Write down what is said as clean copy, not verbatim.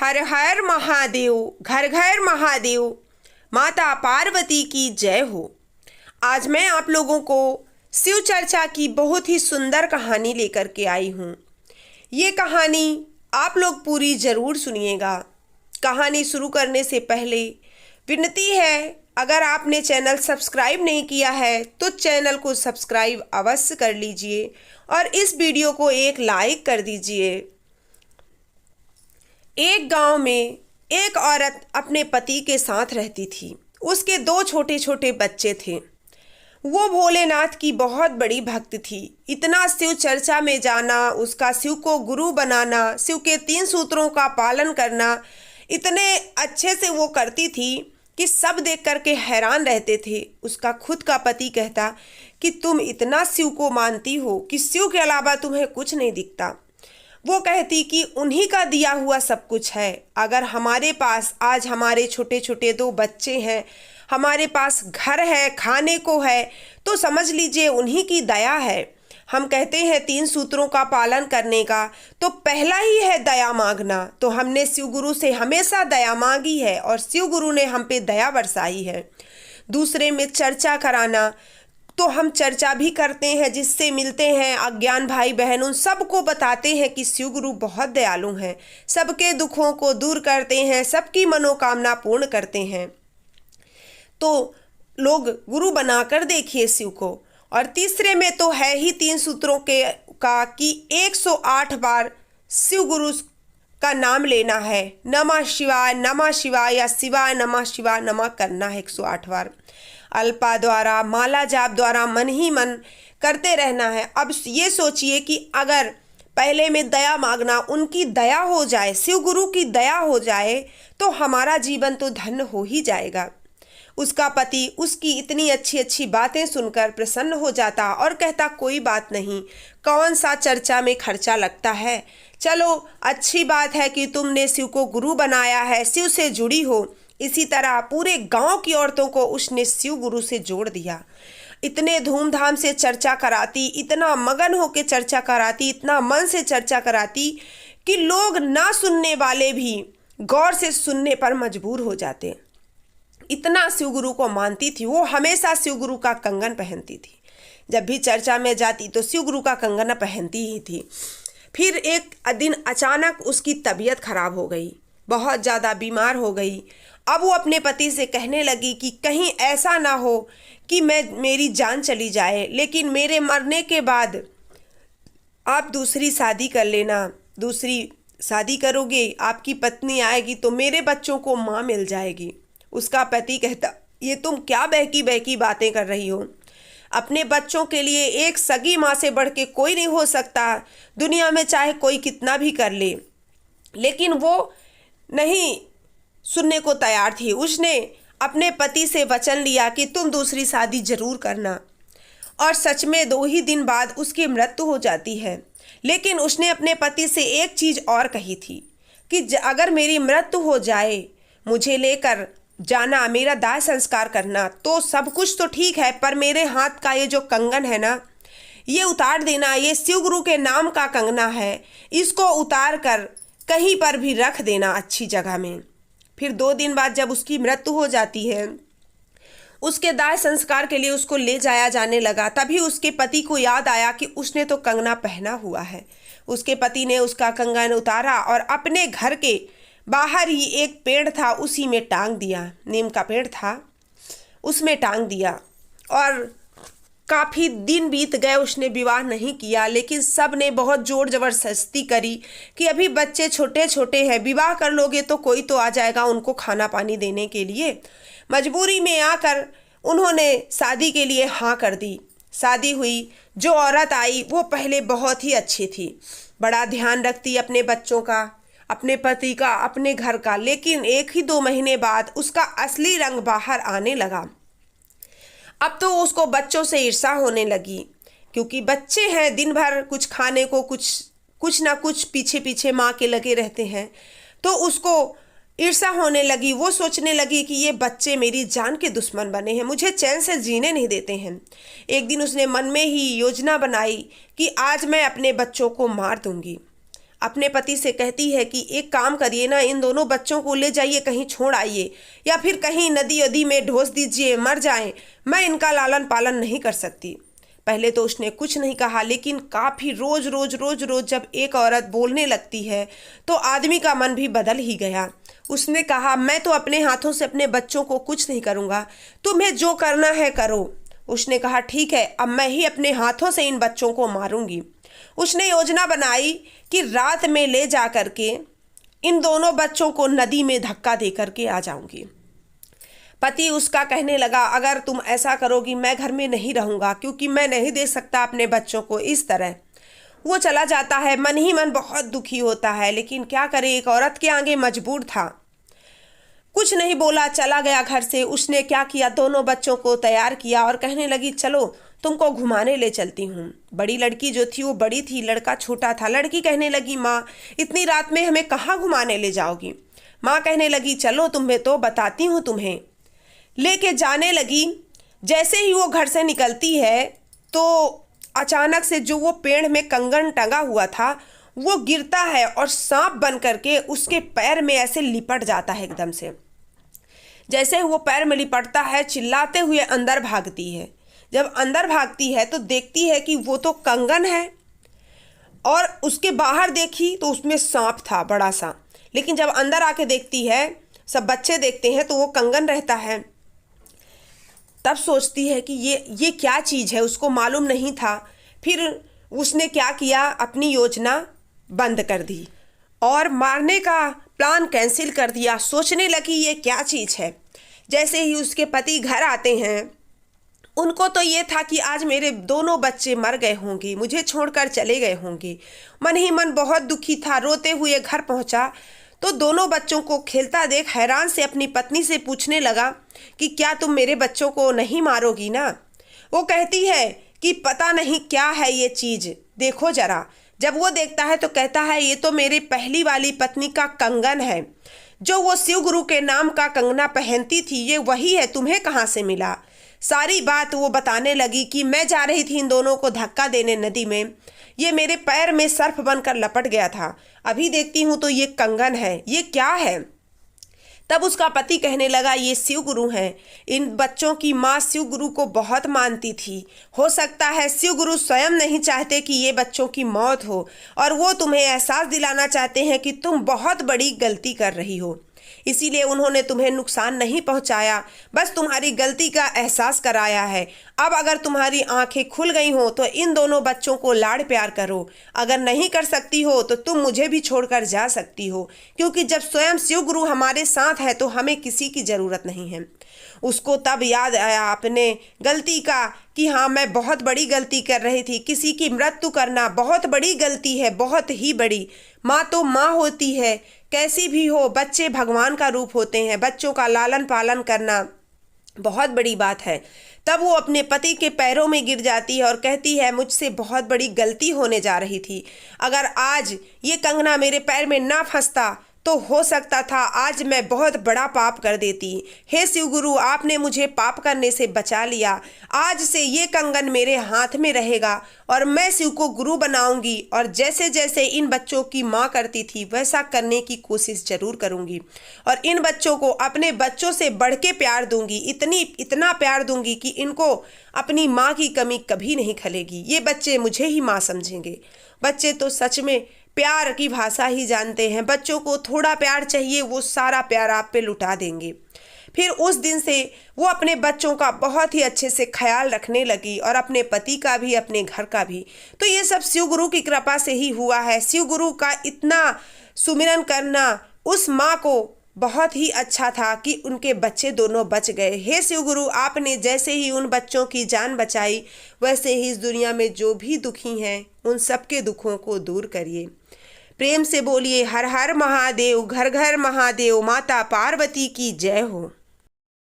हर हर महादेव, घर घर महादेव, माता पार्वती की जय हो। आज मैं आप लोगों को शिव चर्चा की बहुत ही सुंदर कहानी लेकर के आई हूँ। ये कहानी आप लोग पूरी ज़रूर सुनिएगा। कहानी शुरू करने से पहले विनती है, अगर आपने चैनल सब्सक्राइब नहीं किया है तो चैनल को सब्सक्राइब अवश्य कर लीजिए और इस वीडियो को एक लाइक कर दीजिए। एक गांव में एक औरत अपने पति के साथ रहती थी। उसके 2 छोटे छोटे बच्चे थे। वो भोलेनाथ की बहुत बड़ी भक्त थी। इतना शिव चर्चा में जाना, उसका शिव को गुरु बनाना, शिव के 3 सूत्रों का पालन करना इतने अच्छे से वो करती थी कि सब देख करके हैरान रहते थे। उसका खुद का पति कहता कि तुम इतना शिव को मानती हो कि शिव के अलावा तुम्हें कुछ नहीं दिखता। वो कहती कि उन्हीं का दिया हुआ सब कुछ है। अगर हमारे पास आज हमारे छोटे छोटे 2 बच्चे हैं, हमारे पास घर है, खाने को है, तो समझ लीजिए उन्हीं की दया है। हम कहते हैं 3 सूत्रों का पालन करने का, तो पहला ही है दया मांगना। तो हमने शिव गुरु से हमेशा दया मांगी है और शिव गुरु ने हम पे दया बरसाई है। दूसरे में चर्चा कराना, तो हम चर्चा भी करते हैं, जिससे मिलते हैं अज्ञान भाई बहन, उन सबको बताते हैं कि शिव गुरु बहुत दयालु हैं, सबके दुखों को दूर करते हैं, सबकी मनोकामना पूर्ण करते हैं। तो लोग गुरु बनाकर देखिए शिव को। और तीसरे में तो है ही 3 सूत्रों के का कि 108 बार शिव गुरु का नाम लेना है। नमः शिवाय या शिवाय नमः शिवाय नमः करना है 108 बार। अल्पा द्वारा, माला जाप द्वारा मन ही मन करते रहना है। अब ये सोचिए कि अगर पहले में दया मांगना, उनकी दया हो जाए, शिव गुरु की दया हो जाए, तो हमारा जीवन तो धन्य हो ही जाएगा। उसका पति उसकी इतनी अच्छी अच्छी बातें सुनकर प्रसन्न हो जाता और कहता कोई बात नहीं, कौन सा चर्चा में खर्चा लगता है, चलो अच्छी बात है कि तुमने शिव को गुरु बनाया है, शिव से जुड़ी हो। इसी तरह पूरे गांव की औरतों को उसने शिव गुरु से जोड़ दिया। इतने धूमधाम से चर्चा कराती, इतना मगन होकर चर्चा कराती, इतना मन से चर्चा कराती कि लोग ना सुनने वाले भी गौर से सुनने पर मजबूर हो जाते। इतना शिव गुरु को मानती थी। वो हमेशा शिव गुरु का कंगन पहनती थी। जब भी चर्चा में जाती तो शिव गुरु का कंगन पहनती ही थी। फिर एक दिन अचानक उसकी तबीयत खराब हो गई, बहुत ज़्यादा बीमार हो गई। अब वो अपने पति से कहने लगी कि कहीं ऐसा ना हो कि मेरी जान चली जाए, लेकिन मेरे मरने के बाद आप दूसरी शादी कर लेना। दूसरी शादी करोगे, आपकी पत्नी आएगी तो मेरे बच्चों को माँ मिल जाएगी। उसका पति कहता ये तुम क्या बहकी बहकी बातें कर रही हो। अपने बच्चों के लिए एक सगी माँ से बढ़ के कोई नहीं हो सकता दुनिया में, चाहे कोई कितना भी कर ले। लेकिन वो नहीं सुनने को तैयार थी। उसने अपने पति से वचन लिया कि तुम दूसरी शादी जरूर करना। और सच में 2 ही दिन बाद उसकी मृत्यु हो जाती है। लेकिन उसने अपने पति से एक चीज़ और कही थी कि अगर मेरी मृत्यु हो जाए, मुझे लेकर जाना, मेरा दाह संस्कार करना, तो सब कुछ तो ठीक है, पर मेरे हाथ का ये जो कंगन है ना, ये उतार देना। ये शिव गुरु के नाम का कंगना है, इसको उतार कर कहीं पर भी रख देना अच्छी जगह में। फिर 2 दिन बाद जब उसकी मृत्यु हो जाती है, उसके दाह संस्कार के लिए उसको ले जाया जाने लगा। तभी उसके पति को याद आया कि उसने तो कंगना पहना हुआ है। उसके पति ने उसका कंगन उतारा और अपने घर के बाहर ही एक पेड़ था, उसी में टांग दिया। नीम का पेड़ था, उसमें टांग दिया। और काफ़ी दिन बीत गए, उसने विवाह नहीं किया। लेकिन सब ने बहुत जोर जबरदस्ती करी कि अभी बच्चे छोटे छोटे हैं, विवाह कर लोगे तो कोई तो आ जाएगा उनको खाना पानी देने के लिए। मजबूरी में आकर उन्होंने शादी के लिए हाँ कर दी। शादी हुई। जो औरत आई वो पहले बहुत ही अच्छी थी, बड़ा ध्यान रखती अपने बच्चों का, अपने पति का, अपने घर का। लेकिन 1 ही 2 महीने बाद उसका असली रंग बाहर आने लगा। अब तो उसको बच्चों से ईर्ष्या होने लगी, क्योंकि बच्चे हैं, दिन भर कुछ खाने को कुछ ना कुछ पीछे पीछे माँ के लगे रहते हैं। तो उसको ईर्ष्या होने लगी। वो सोचने लगी कि ये बच्चे मेरी जान के दुश्मन बने हैं, मुझे चैन से जीने नहीं देते हैं। एक दिन उसने मन में ही योजना बनाई कि आज मैं अपने बच्चों को मार दूंगी। अपने पति से कहती है कि एक काम करिए ना, इन दोनों बच्चों को ले जाइए कहीं छोड़ आइए, या फिर कहीं नदी वदी में ढोस दीजिए, मर जाएं, मैं इनका लालन पालन नहीं कर सकती। पहले तो उसने कुछ नहीं कहा, लेकिन काफ़ी रोज रोज रोज रोज जब एक औरत बोलने लगती है तो आदमी का मन भी बदल ही गया। उसने कहा, मैं तो अपने हाथों से अपने बच्चों को कुछ नहीं करूँगा, तुम्हें जो करना है करो। उसने कहा, ठीक है, अब मैं ही अपने हाथों से इन बच्चों को मारूंगी। उसने योजना बनाई कि रात में ले जा कर के इन दोनों बच्चों को नदी में धक्का दे करके आ जाऊंगी। पति उसका कहने लगा, अगर तुम ऐसा करोगी मैं घर में नहीं रहूँगा, क्योंकि मैं नहीं देख सकता अपने बच्चों को इस तरह। वो चला जाता है, मन ही मन बहुत दुखी होता है, लेकिन क्या करे, एक औरत के आगे मजबूर था। कुछ नहीं बोला, चला गया घर से। उसने क्या किया, दोनों बच्चों को तैयार किया और कहने लगी, चलो तुमको घुमाने ले चलती हूँ। बड़ी लड़की जो थी वो बड़ी थी, लड़का छोटा था। लड़की कहने लगी, माँ इतनी रात में हमें कहाँ घुमाने ले जाओगी। माँ कहने लगी, चलो तुम्हें तो बताती हूँ। तुम्हें लेके जाने लगी। जैसे ही वो घर से निकलती है तो अचानक से जो वो पेड़ में कंगन टंगा हुआ था वो गिरता है और सांप बन करके उसके पैर में ऐसे लिपट जाता है एकदम से। जैसे ही वो पैर में लिपटता है, चिल्लाते हुए अंदर भागती है। जब अंदर भागती है तो देखती है कि वो तो कंगन है, और उसके बाहर देखी तो उसमें सांप था बड़ा सा। लेकिन जब अंदर आके देखती है, सब बच्चे देखते हैं तो वो कंगन रहता है। तब सोचती है कि ये क्या चीज़ है, उसको मालूम नहीं था। फिर उसने क्या किया, अपनी योजना बंद कर दी और मारने का प्लान कैंसिल कर दिया। सोचने लगी ये क्या चीज़ है। जैसे ही उसके पति घर आते हैं, उनको तो ये था कि आज मेरे दोनों बच्चे मर गए होंगे, मुझे छोड़कर चले गए होंगे। मन ही मन बहुत दुखी था। रोते हुए घर पहुंचा तो दोनों बच्चों को खेलता देख हैरान से अपनी पत्नी से पूछने लगा कि क्या तुम मेरे बच्चों को नहीं मारोगी ना। वो कहती है कि पता नहीं क्या है ये चीज़, देखो जरा। जब वो देखता है तो कहता है, ये तो मेरी पहली वाली पत्नी का कंगन है, जो वो शिव गुरु के नाम का कंगना पहनती थी, ये वही है, तुम्हें कहाँ से मिला। सारी बात वो बताने लगी कि मैं जा रही थी इन दोनों को धक्का देने नदी में, ये मेरे पैर में सर्फ बनकर लपट गया था, अभी देखती हूँ तो ये कंगन है, ये क्या है। तब उसका पति कहने लगा, ये शिव गुरु हैं। इन बच्चों की माँ शिव गुरु को बहुत मानती थी। हो सकता है शिव गुरु स्वयं नहीं चाहते कि ये बच्चों की मौत हो, और वो तुम्हें एहसास दिलाना चाहते हैं कि तुम बहुत बड़ी गलती कर रही हो। इसीलिए उन्होंने तुम्हें नुकसान नहीं पहुंचाया, बस तुम्हारी गलती का एहसास कराया है। अब अगर तुम्हारी आंखें खुल गई हो तो इन दोनों बच्चों को लाड़ प्यार करो। अगर नहीं कर सकती हो तो तुम मुझे भी छोड़कर जा सकती हो, क्योंकि जब स्वयं शिव गुरु हमारे साथ है तो हमें किसी की ज़रूरत नहीं है। उसको तब याद आया अपने गलती का कि हाँ, मैं बहुत बड़ी गलती कर रही थी। किसी की मृत्यु करना बहुत बड़ी गलती है, बहुत ही बड़ी। माँ तो माँ होती है, कैसी भी हो। बच्चे भगवान का रूप होते हैं, बच्चों का लालन पालन करना बहुत बड़ी बात है। तब वो अपने पति के पैरों में गिर जाती है और कहती है, मुझसे बहुत बड़ी गलती होने जा रही थी। अगर आज ये कंगना मेरे पैर में ना फंसता तो हो सकता था आज मैं बहुत बड़ा पाप कर देती। हे शिव गुरु, आपने मुझे पाप करने से बचा लिया। आज से ये कंगन मेरे हाथ में रहेगा और मैं शिव को गुरु बनाऊंगी, और जैसे जैसे इन बच्चों की माँ करती थी वैसा करने की कोशिश जरूर करूंगी, और इन बच्चों को अपने बच्चों से बढ़ के प्यार दूंगी। इतना प्यार दूंगी कि इनको अपनी माँ की कमी कभी नहीं खलेगी। ये बच्चे मुझे ही माँ समझेंगे। बच्चे तो सच में प्यार की भाषा ही जानते हैं। बच्चों को थोड़ा प्यार चाहिए, वो सारा प्यार आप पे लुटा देंगे। फिर उस दिन से वो अपने बच्चों का बहुत ही अच्छे से ख्याल रखने लगी, और अपने पति का भी, अपने घर का भी। तो ये सब शिव गुरु की कृपा से ही हुआ है। शिव गुरु का इतना सुमिरन करना उस माँ को बहुत ही अच्छा था कि उनके बच्चे दोनों बच गए। हे शिव गुरु, आपने जैसे ही उन बच्चों की जान बचाई, वैसे ही इस दुनिया में जो भी दुखी हैं उन सबके दुखों को दूर करिए। प्रेम से बोलिए हर हर महादेव, घर घर महादेव, माता पार्वती की जय हो।